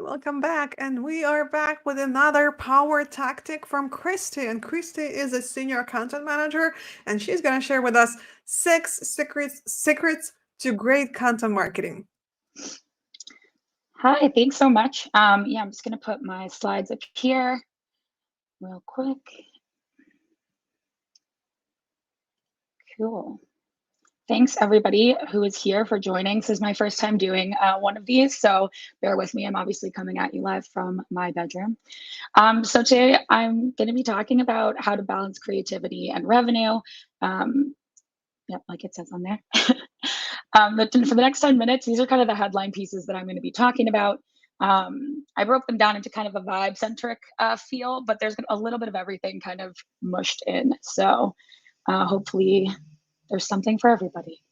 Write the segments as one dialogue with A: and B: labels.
A: welcome back. And we are back with another power tactic from Kristi. And Kristi is a senior content manager, and she's going to share with us 6 secrets to great content marketing.
B: Hi, thanks so much. Yeah, I'm just going to put my slides up here real quick. Cool. Thanks everybody who is here for joining. This is my first time doing one of these, so bear with me. I'm obviously coming at you live from my bedroom. So today I'm going to be talking about how to balance creativity and revenue. Yep, like it says on there. But for the next 10 minutes, these are kind of the headline pieces that I'm going to be talking about. I broke them down into kind of a vibe-centric feel, but there's a little bit of everything kind of mushed in. So hopefully there's something for everybody.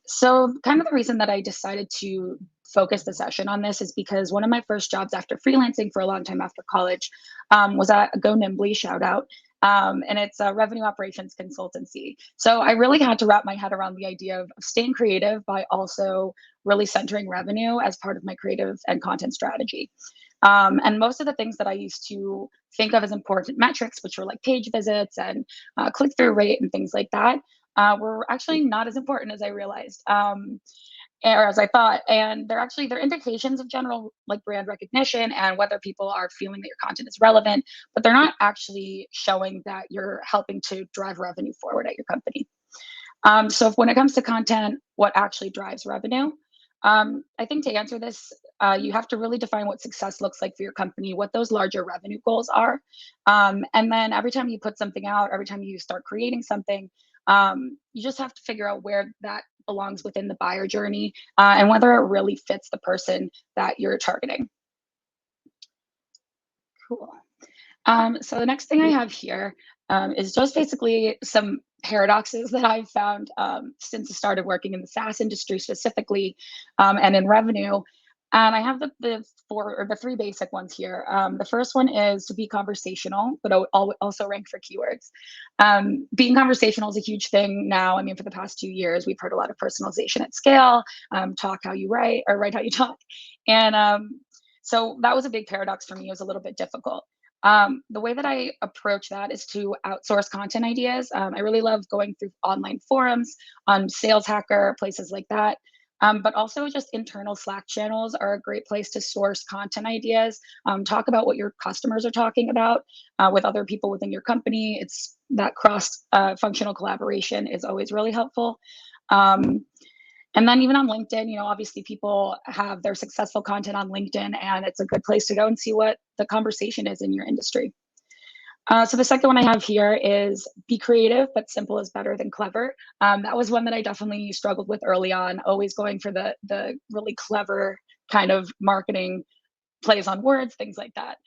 B: So kind of the reason that I decided to focus the session on this is because one of my first jobs after freelancing for a long time after college was at Go Nimbly, shout out. And it's a revenue operations consultancy. So I really had to wrap my head around the idea of staying creative by also really centering revenue as part of my creative and content strategy. And most of the things that I used to think of as important metrics, which were like page visits and click-through rate and things like that, were actually not as important as I realized. Or as I thought, and they're indications of general like brand recognition and whether people are feeling that your content is relevant, but they're not actually showing that you're helping to drive revenue forward at your company. So when it comes to content, what actually drives revenue? I think to answer this, you have to really define what success looks like for your company, what those larger revenue goals are. And then every time you put something out, every time you start creating something, you just have to figure out where that belongs within the buyer journey and whether it really fits the person that you're targeting. Cool. So the next thing I have here is just basically some paradoxes that I've found since I started working in the SaaS industry specifically and in revenue. And I have the three basic ones here. The first one is to be conversational, but also rank for keywords. Being conversational is a huge thing now. I mean, for the past 2 years, we've heard a lot of personalization at scale, talk how you write or write how you talk. And so that was a big paradox for me. It was a little bit difficult. The way that I approach that is to outsource content ideas. I really love going through online forums on Sales Hacker, places like that. But also just internal Slack channels are a great place to source content ideas, talk about what your customers are talking about with other people within your company. It's that cross functional collaboration is always really helpful. And then even on LinkedIn, obviously people have their successful content on LinkedIn, and it's a good place to go and see what the conversation is in your industry. So the second one I have here is be creative, but simple is better than clever. That was one that I definitely struggled with early on, always going for the really clever kind of marketing plays on words, things like that.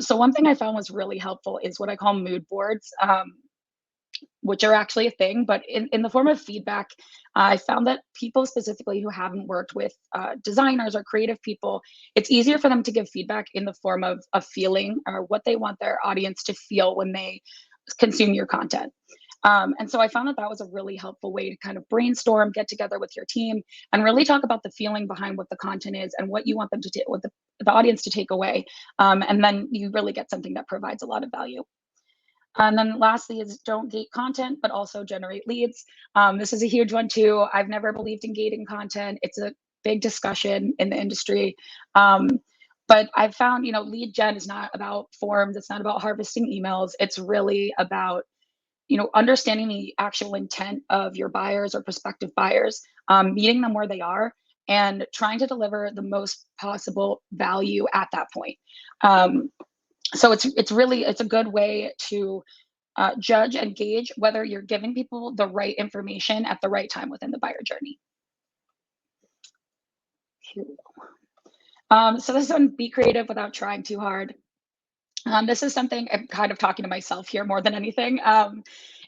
B: So one thing I found was really helpful is what I call mood boards. Which are actually a thing, but in the form of feedback, I found that people specifically who haven't worked with designers or creative people, it's easier for them to give feedback in the form of a feeling or what they want their audience to feel when they consume your content. And so I found that was a really helpful way to kind of brainstorm, get together with your team, and really talk about the feeling behind what the content is and what you want them to what the audience to take away. And then you really get something that provides a lot of value. And then lastly is don't gate content, but also generate leads. This is a huge one too. I've never believed in gating content. It's a big discussion in the industry. But I've found, lead gen is not about forms. It's not about harvesting emails. It's really about, understanding the actual intent of your buyers or prospective buyers, meeting them where they are and trying to deliver the most possible value at that point. So it's a good way to judge and gauge whether you're giving people the right information at the right time within the buyer journey. So this one, be creative without trying too hard. This is something I'm kind of talking to myself here more than anything.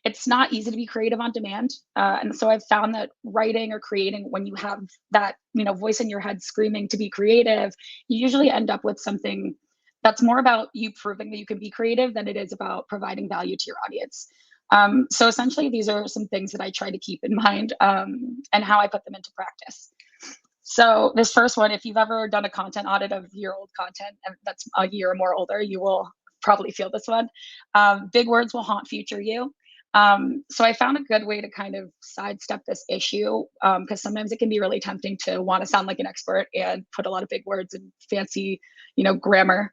B: It's not easy to be creative on demand. And so I've found that writing or creating, when you have that, voice in your head screaming to be creative, you usually end up with something that's more about you proving that you can be creative than it is about providing value to your audience. So essentially, these are some things that I try to keep in mind and how I put them into practice. So this first one, if you've ever done a content audit of your old content and that's a year or more older, you will probably feel this one. Big words will haunt future you. So I found a good way to kind of sidestep this issue because sometimes it can be really tempting to want to sound like an expert and put a lot of big words and fancy, grammar.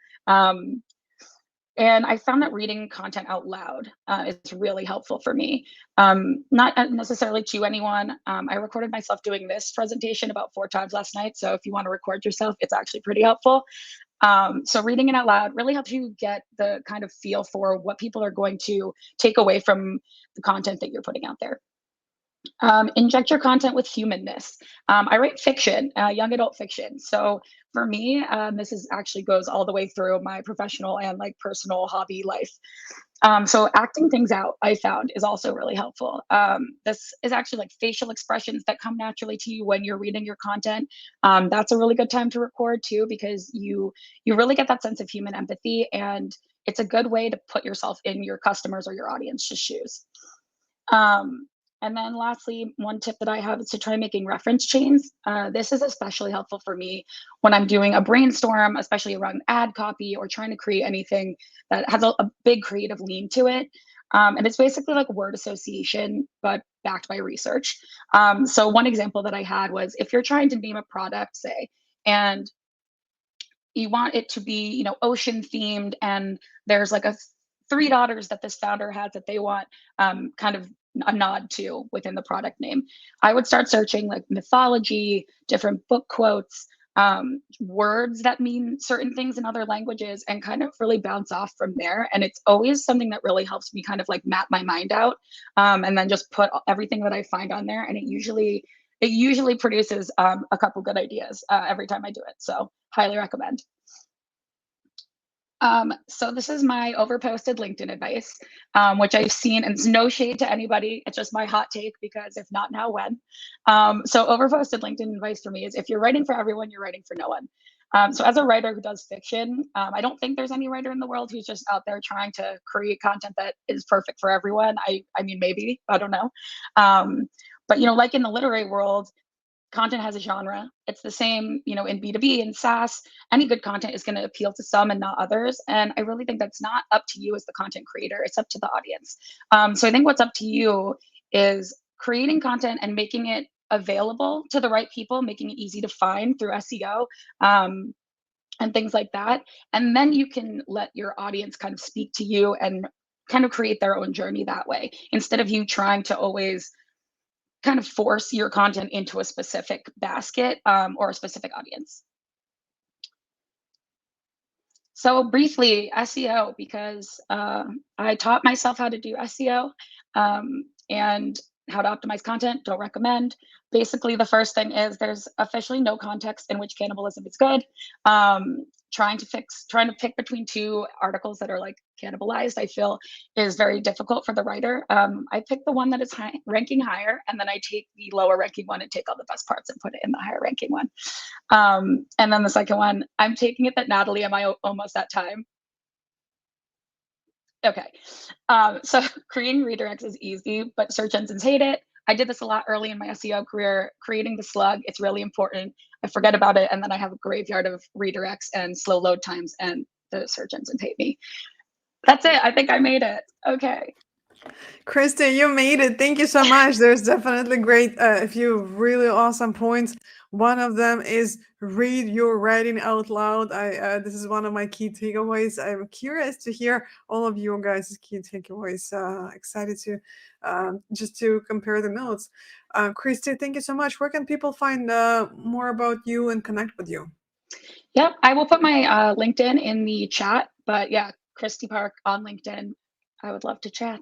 B: And I found that reading content out loud is really helpful for me. Not necessarily to anyone. I recorded myself doing this presentation about 4 times last night. So if you want to record yourself, it's actually pretty helpful. So reading it out loud really helps you get the kind of feel for what people are going to take away from the content that you're putting out there. Inject your content with humanness. I write fiction, young adult fiction. So for me, this is actually goes all the way through my professional and like personal hobby life. So acting things out, I found, is also really helpful. This is actually like facial expressions that come naturally to you when you're reading your content. That's a really good time to record too, because you really get that sense of human empathy, and it's a good way to put yourself in your customers or your audience's shoes. Um, and then lastly, one tip that I have is to try making reference chains. This is especially helpful for me when I'm doing a brainstorm, especially around ad copy or trying to create anything that has a big creative lean to it. And it's basically like word association, but backed by research. So one example that I had was if you're trying to name a product, say, and you want it to be, ocean themed, and there's like a 3 daughters that this founder has that they want kind of a nod to within the product name. I would start searching like mythology, different book quotes, words that mean certain things in other languages, and kind of really bounce off from there. And it's always something that really helps me kind of like map my mind out, and then just put everything that I find on there. And it usually produces a couple good ideas every time I do it. So highly recommend. So this is my overposted LinkedIn advice, which I've seen, and it's no shade to anybody. It's just my hot take because if not now, when? So overposted LinkedIn advice for me is if you're writing for everyone, you're writing for no one. So as a writer who does fiction, I don't think there's any writer in the world who's just out there trying to create content that is perfect for everyone. I mean, maybe, I don't know. But like in the literary world, content has a genre. It's the same, in B2B and SaaS. Any good content is going to appeal to some and not others. And I really think that's not up to you as the content creator. It's up to the audience. So I think what's up to you is creating content and making it available to the right people, making it easy to find through SEO. And things like that. And then you can let your audience kind of speak to you and kind of create their own journey that way, instead of you trying to always kind of force your content into a specific basket or a specific audience. So briefly, SEO, because I taught myself how to do SEO and how to optimize content. Don't recommend. Basically, the first thing is there's officially no context in which cannibalism is good. Trying to pick between 2 articles that are like cannibalized, I feel is very difficult for the writer. I pick the one that is ranking higher, and then I take the lower ranking one and take all the best parts and put it in the higher ranking one. And then the second one, I'm taking it that Natalie, am I almost at time? Okay. So creating redirects is easy, but search engines hate it. I did this a lot early in my SEO career, creating the slug. It's really important. I forget about it, and then I have a graveyard of redirects and slow load times, and the search engines hate me. That's it. I think I made it. Okay.
A: Kristi, you made it. Thank you so much. There's definitely a few really awesome points. One of them is read your writing out loud. This is one of my key takeaways. I'm curious to hear all of you guys' key takeaways. Excited to just to compare the notes. Kristi, thank you so much. Where can people find more about you and connect with you?
B: Yep, I will put my LinkedIn in the chat. But yeah, Kristi Park on LinkedIn. I would love to chat.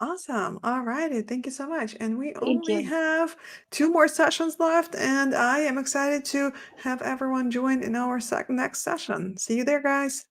A: Awesome. All righty. Thank you so much. And we
B: Thank
A: only
B: you.
A: have 2 more sessions left, and I am excited to have everyone join in our next session. See you there, guys.